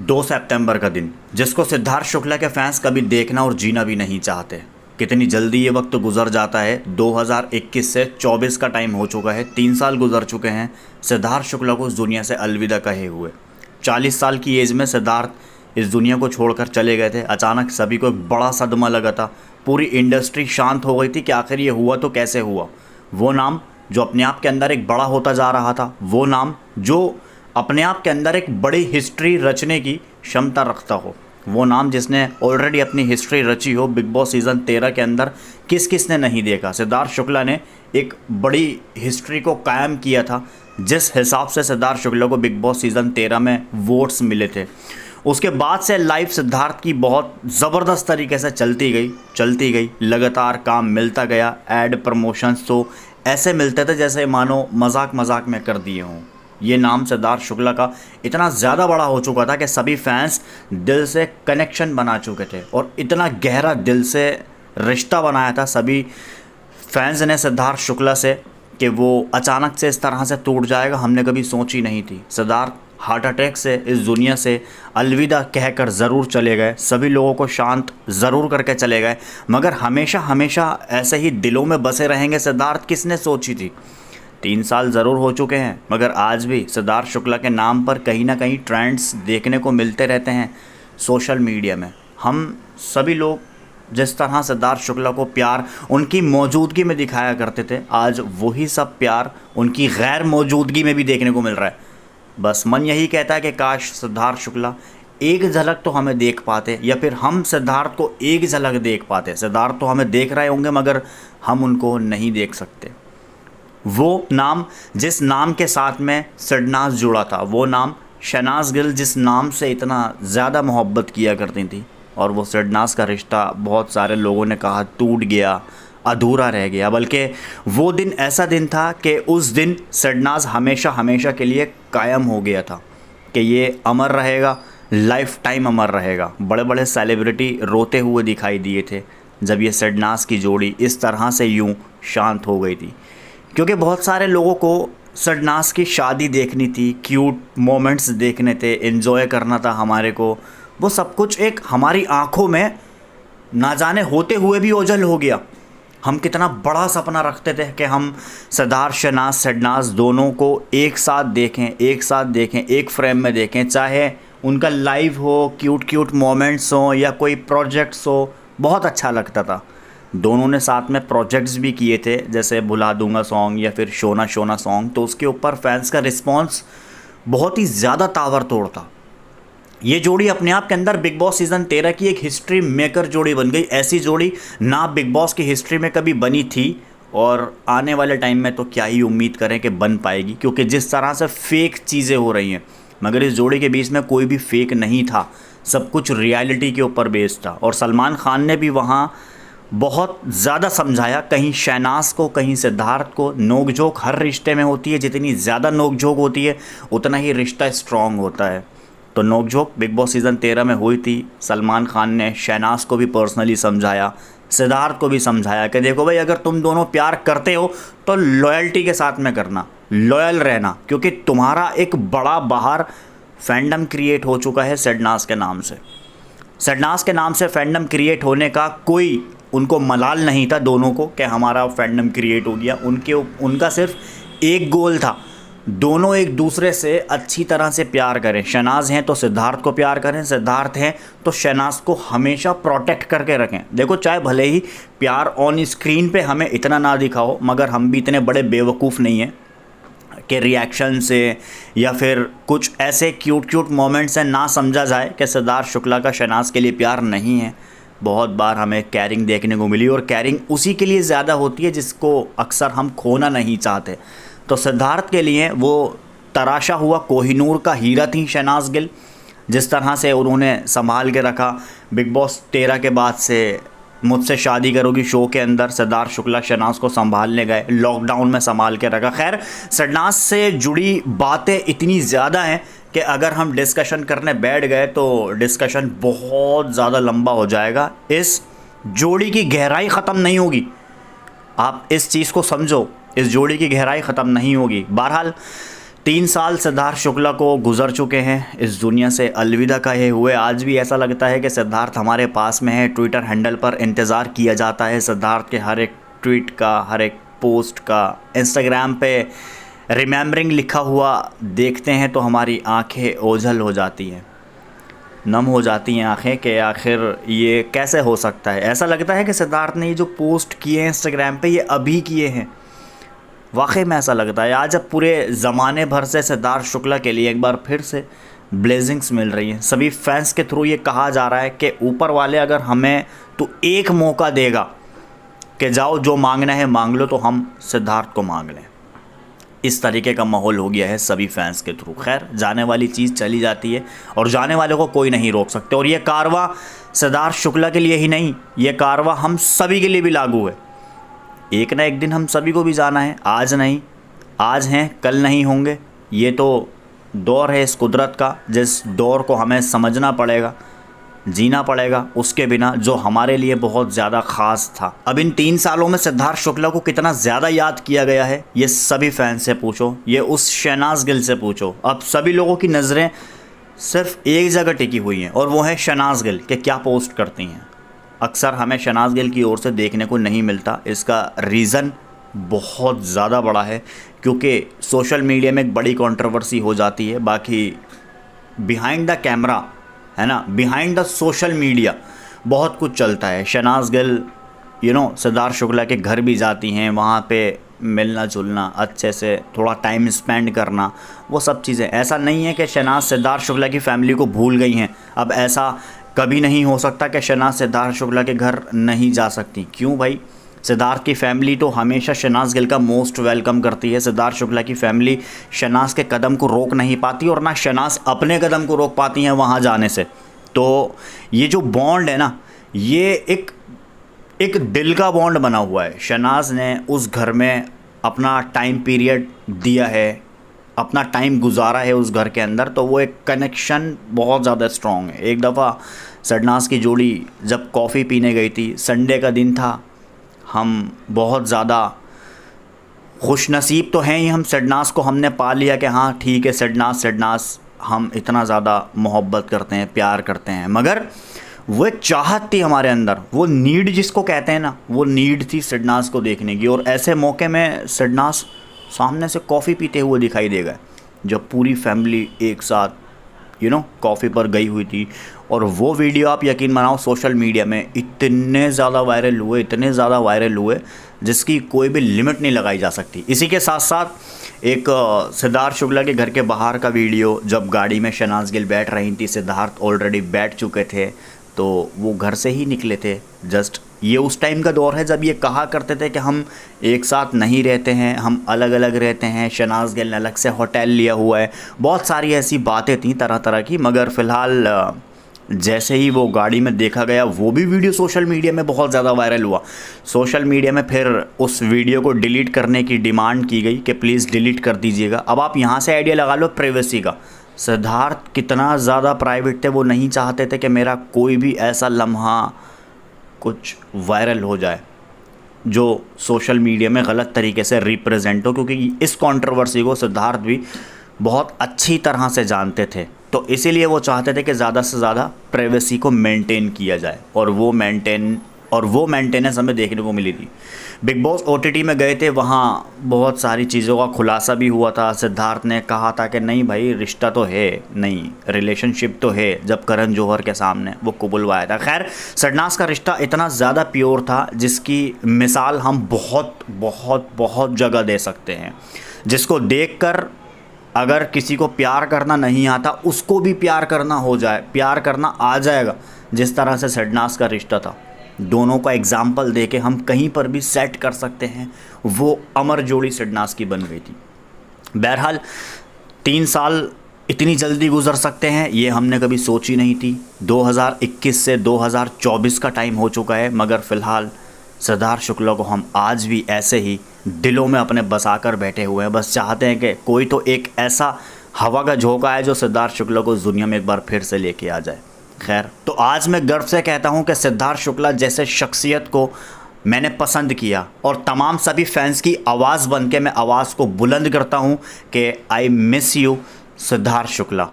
2 सितंबर का दिन, जिसको सिद्धार्थ शुक्ला के फैंस कभी देखना और जीना भी नहीं चाहते। कितनी जल्दी ये वक्त गुजर जाता है। 2021 से 24 का टाइम हो चुका है। 3 साल गुजर चुके हैं सिद्धार्थ शुक्ला को इस दुनिया से अलविदा कहे हुए। 40 साल की एज में सिद्धार्थ इस दुनिया को छोड़कर चले गए थे। अचानक सभी को एक बड़ा सदमा लगा था। पूरी इंडस्ट्री शांत हो गई थी कि आखिर ये हुआ तो कैसे हुआ। वो नाम जो अपने आप के अंदर एक बड़ा होता जा रहा था, वो नाम जो अपने आप के अंदर एक बड़ी हिस्ट्री रचने की क्षमता रखता हो, वो नाम जिसने ऑलरेडी अपनी हिस्ट्री रची हो। बिग बॉस सीज़न 13 के अंदर किस किस ने नहीं देखा। सिद्धार्थ शुक्ला ने एक बड़ी हिस्ट्री को कायम किया था। जिस हिसाब से सिद्धार्थ शुक्ला को बिग बॉस सीज़न 13 में वोट्स मिले थे, उसके बाद से लाइफ सिद्धार्थ की बहुत ज़बरदस्त तरीके से चलती गई। लगातार काम मिलता गया। ऐड प्रमोशंस तो ऐसे मिलते थे जैसे मानो मजाक में कर दिए हों। ये नाम सिद्धार्थ शुक्ला का इतना ज़्यादा बड़ा हो चुका था कि सभी फैंस दिल से कनेक्शन बना चुके थे और इतना गहरा दिल से रिश्ता बनाया था सभी फैंस ने सिद्धार्थ शुक्ला से कि वो अचानक से इस तरह से टूट जाएगा हमने कभी सोची नहीं थी। सिद्धार्थ हार्ट अटैक से इस दुनिया से अलविदा कहकर ज़रूर चले गए। सभी लोगों को शांत ज़रूर करके चले गए, मगर हमेशा हमेशा ऐसे ही दिलों में बसे रहेंगे सिद्धार्थ, किसने सोची थी। 3 साल ज़रूर हो चुके हैं, मगर आज भी सिद्धार्थ शुक्ला के नाम पर कहीं ना कहीं ट्रेंड्स देखने को मिलते रहते हैं सोशल मीडिया में। हम सभी लोग जिस तरह सिद्धार्थ शुक्ला को प्यार उनकी मौजूदगी में दिखाया करते थे, आज वही सब प्यार उनकी गैर मौजूदगी में भी देखने को मिल रहा है। बस मन यही कहता है कि काश सिद्धार्थ शुक्ला एक झलक तो हमें देख पाते, या फिर हम सिद्धार्थ को एक झलक देख पाते। सिद्धार्थ तो हमें देख रहे होंगे मगर हम उनको नहीं देख सकते। वो नाम जिस नाम के साथ में शहनाज जुड़ा था, वो नाम शहनाज गिल जिस नाम से इतना ज़्यादा मोहब्बत किया करती थी, और वो शहनाज का रिश्ता बहुत सारे लोगों ने कहा टूट गया, अधूरा रह गया। बल्कि वो दिन ऐसा दिन था कि उस दिन शहनाज हमेशा हमेशा के लिए कायम हो गया था कि ये अमर रहेगा, लाइफ टाइम अमर रहेगा। बड़े बड़े सेलिब्रिटी रोते हुए दिखाई दिए थे जब ये शहनाज की जोड़ी इस तरह से यूं शांत हो गई थी, क्योंकि बहुत सारे लोगों को शहनाज की शादी देखनी थी, क्यूट मोमेंट्स देखने थे, एंजॉय करना था हमारे को। वो सब कुछ एक हमारी आंखों में ना जाने होते हुए भी ओझल हो गया। हम कितना बड़ा सपना रखते थे कि हम सिद्धार्थ शहनाज दोनों को एक साथ देखें, एक फ्रेम में देखें, चाहे उनका लाइव हो, क्यूट मोमेंट्स हो या कोई प्रोजेक्ट्स हो, बहुत अच्छा लगता था। दोनों ने साथ में प्रोजेक्ट्स भी किए थे, जैसे भुला दूंगा सॉन्ग या फिर शोना शोना सॉन्ग, तो उसके ऊपर फैंस का रिस्पांस बहुत ही ज़्यादा ताबड़तोड़ था। ये जोड़ी अपने आप के अंदर बिग बॉस सीज़न 13 की एक हिस्ट्री मेकर जोड़ी बन गई। ऐसी जोड़ी ना बिग बॉस की हिस्ट्री में कभी बनी थी, और आने वाले टाइम में तो क्या ही उम्मीद करें कि बन पाएगी, क्योंकि जिस तरह से फेक चीज़ें हो रही हैं, मगर इस जोड़ी के बीच में कोई भी फेक नहीं था, सब कुछ रियलिटी के ऊपर बेस्ड था। और सलमान खान ने भी वहाँ बहुत ज़्यादा समझाया, कहीं शहनाज को कहीं सिद्धार्थ को। नोक-झोंक हर रिश्ते में होती है, जितनी ज़्यादा नोक-झोंक होती है उतना ही रिश्ता स्ट्रॉन्ग होता है। तो नोक-झोंक बिग बॉस सीज़न 13 में हुई थी। सलमान खान ने शहनाज को भी पर्सनली समझाया, सिद्धार्थ को भी समझाया कि देखो भाई, अगर तुम दोनों प्यार करते हो तो लॉयल्टी के साथ में करना, लॉयल रहना, क्योंकि तुम्हारा एक बड़ा बाहर फैंडम क्रिएट हो चुका है शहनाज के नाम से। शहनाज के नाम से फैंडम क्रिएट होने का कोई उनको मलाल नहीं था दोनों को कि हमारा फैंडम क्रिएट हो गया। उनका सिर्फ एक गोल था, दोनों एक दूसरे से अच्छी तरह से प्यार करें। शहनाज हैं तो सिद्धार्थ को प्यार करें, सिद्धार्थ हैं तो शहनाज को हमेशा प्रोटेक्ट करके रखें। देखो, चाहे भले ही प्यार ऑन स्क्रीन पे हमें इतना ना दिखाओ, मगर हम भी इतने बड़े बेवकूफ़ नहीं हैं कि रिएक्शन से या फिर कुछ ऐसे क्यूट मोमेंट से ना समझा जाए कि सिद्धार्थ शुक्ला का शहनाज के लिए प्यार नहीं है। बहुत बार हमें कैरिंग देखने को मिली, और कैरिंग उसी के लिए ज़्यादा होती है जिसको अक्सर हम खोना नहीं चाहते। तो सिद्धार्थ के लिए वो तराशा हुआ कोहिनूर का हीरा थी शहनाज गिल। जिस तरह से उन्होंने संभाल के रखा बिग बॉस 13 के बाद से मुझसे शादी करोगी शो के अंदर, सिद्धार्थ शुक्ला शहनाज को संभालने गए, लॉकडाउन में संभाल के रखा। खैर, शहनाज से जुड़ी बातें इतनी ज़्यादा हैं कि अगर हम डिस्कशन करने बैठ गए तो डिस्कशन बहुत ज़्यादा लंबा हो जाएगा। इस जोड़ी की गहराई ख़त्म नहीं होगी, आप इस चीज़ को समझो, इस जोड़ी की गहराई ख़त्म नहीं होगी। बहरहाल 3 साल सिद्धार्थ शुक्ला को गुजर चुके हैं इस दुनिया से अलविदा कहे हुए। आज भी ऐसा लगता है कि सिद्धार्थ हमारे पास में है। ट्विटर हैंडल पर इंतज़ार किया जाता है सिद्धार्थ के हर एक ट्वीट का, हर एक पोस्ट का। इंस्टाग्राम पे रिमेंबरिंग लिखा हुआ देखते हैं तो हमारी आंखें ओझल हो जाती हैं, नम हो जाती हैं आंखें कि आखिर ये कैसे हो सकता है। ऐसा लगता है कि सिद्धार्थ ने ये जो पोस्ट किए हैं इंस्टाग्राम पे ये अभी किए हैं। वाकई में ऐसा लगता है। आज अब पूरे ज़माने भर से सिद्धार्थ शुक्ला के लिए एक बार फिर से ब्लेसिंग्स मिल रही हैं। सभी फैंस के थ्रू ये कहा जा रहा है कि ऊपर वाले अगर हमें तो एक मौका देगा कि जाओ जो मांगना है मांग लो, तो हम सिद्धार्थ को मांग लें। इस तरीके का माहौल हो गया है सभी फैंस के थ्रू। खैर, जाने वाली चीज़ चली जाती है और जाने वाले को कोई नहीं रोक सकते। और ये कारवां सिद्धार्थ शुक्ला के लिए ही नहीं, ये कारवां हम सभी के लिए भी लागू है। एक ना एक दिन हम सभी को भी जाना है। आज नहीं, आज हैं कल नहीं होंगे। ये तो दौर है इस कुदरत का, जिस दौर को हमें समझना पड़ेगा, जीना पड़ेगा उसके बिना, जो हमारे लिए बहुत ज़्यादा ख़ास था। अब इन 3 सालों में सिद्धार्थ शुक्ला को कितना ज़्यादा याद किया गया है ये सभी फैंस से पूछो, ये उस शहनाज गिल से पूछो। अब सभी लोगों की नज़रें सिर्फ एक जगह टिकी हुई हैं और वो है शहनाज गिल कि क्या पोस्ट करती हैं। अक्सर हमें शहनाज गिल की ओर से देखने को नहीं मिलता। इसका रीज़न बहुत ज़्यादा बड़ा है क्योंकि सोशल मीडिया में एक बड़ी कंट्रोवर्सी हो जाती है। बाकी बिहाइंड द कैमरा है ना, बिहाइंड द सोशल मीडिया बहुत कुछ चलता है। शहनाज गिल सिद्धार्थ शुक्ला के घर भी जाती हैं, वहाँ पे मिलना जुलना, अच्छे से थोड़ा टाइम स्पेंड करना, वो सब चीज़ें। ऐसा नहीं है कि शहनाज सिद्धार्थ शुक्ला की फैमिली को भूल गई हैं। अब ऐसा कभी नहीं हो सकता कि शहनाज सिद्धार्थ शुक्ला के घर नहीं जा सकती। क्यों भाई? सिद्धार्थ की फैमिली तो हमेशा शहनाज गिल का मोस्ट वेलकम करती है। सिद्धार्थ शुक्ला की फैमिली शहनाज के कदम को रोक नहीं पाती और ना शहनाज अपने कदम को रोक पाती हैं वहाँ जाने से। तो ये जो बॉन्ड है ना, ये एक दिल का बॉन्ड बना हुआ है। शहनाज ने उस घर में अपना टाइम पीरियड दिया है, अपना टाइम गुजारा है उस घर के अंदर, तो वो एक कनेक्शन बहुत ज़्यादा स्ट्रॉन्ग है। एक दफ़ा शहनाज की जोड़ी जब कॉफ़ी पीने गई थी, संडे का दिन था, हम बहुत ज़्यादा खुशनसीब तो हैं ही, हम शहनाज को हमने पा लिया कि हाँ ठीक है, शहनाज हम इतना ज़्यादा मोहब्बत करते हैं, प्यार करते हैं। मगर वो एक चाहत थी हमारे अंदर, वो नीड जिसको कहते हैं ना, वो नीड थी शहनाज को देखने की। और ऐसे मौके में शहनाज सामने से कॉफ़ी पीते हुए दिखाई देगा जब पूरी फैमिली एक साथ कॉफ़ी पर गई हुई थी। और वो वीडियो आप यकीन मनाओ सोशल मीडिया में इतने ज़्यादा वायरल हुए जिसकी कोई भी लिमिट नहीं लगाई जा सकती। इसी के साथ साथ एक सिद्धार्थ शुक्ला के घर के बाहर का वीडियो, जब गाड़ी में शहनाज गिल बैठ रही थी, सिद्धार्थ ऑलरेडी बैठ चुके थे, तो वो घर से ही निकले थे। जस्ट ये उस टाइम का दौर है जब ये कहा करते थे कि हम एक साथ नहीं रहते हैं, हम अलग अलग रहते हैं, शहनाज गिल ने अलग से होटल लिया हुआ है, बहुत सारी ऐसी बातें थी तरह तरह की। मगर फ़िलहाल जैसे ही वो गाड़ी में देखा गया, वो भी वीडियो सोशल मीडिया में बहुत ज़्यादा वायरल हुआ। सोशल मीडिया में फिर उस वीडियो को डिलीट करने की डिमांड की गई कि प्लीज़ डिलीट कर दीजिएगा। अब आप यहाँ से आइडिया लगा लो प्राइवेसी का। सिद्धार्थ कितना ज़्यादा प्राइवेट थे, वो नहीं चाहते थे कि मेरा कोई भी ऐसा लम्हा कुछ वायरल हो जाए जो सोशल मीडिया में गलत तरीके से रिप्रेजेंट हो, क्योंकि इस कंट्रोवर्सी को सिद्धार्थ भी बहुत अच्छी तरह से जानते थे। तो इसीलिए वो चाहते थे कि ज़्यादा से ज़्यादा प्राइवेसी को मेंटेन किया जाए, और वो मेंटेनेंस हमें देखने को मिली थी। बिग बॉस OTT में गए थे, वहाँ बहुत सारी चीज़ों का खुलासा भी हुआ था। सिद्धार्थ ने कहा था कि नहीं भाई, रिश्ता तो है, नहीं रिलेशनशिप तो है, जब करण जौहर के सामने वो कुबुलवाया था। खैर, शहनाज का रिश्ता इतना ज़्यादा प्योर था जिसकी मिसाल हम बहुत जगह दे सकते हैं, जिसको देखकर अगर किसी को प्यार करना नहीं आता, उसको भी प्यार करना आ जाएगा। जिस तरह से शहनाज का रिश्ता था, दोनों का एग्जाम्पल दे के हम कहीं पर भी सेट कर सकते हैं। वो अमर जोड़ी शहनाज की बन गई थी। बहरहाल 3 साल इतनी जल्दी गुजर सकते हैं ये हमने कभी सोची नहीं थी। 2021 से 2024 का टाइम हो चुका है, मगर फ़िलहाल सिद्धार्थ शुक्ला को हम आज भी ऐसे ही दिलों में अपने बसा कर बैठे हुए हैं। बस चाहते हैं कि कोई तो एक ऐसा हवा का झोंका है जो सिद्धार्थ शुक्ला को इस दुनिया में एक बार फिर से लेके आ जाए। खैर, तो आज मैं गर्व से कहता हूं कि सिद्धार्थ शुक्ला जैसे शख्सियत को मैंने पसंद किया और तमाम सभी फैंस की आवाज़ बन के मैं आवाज़ को बुलंद करता हूँ कि I miss you Siddharth Shukla.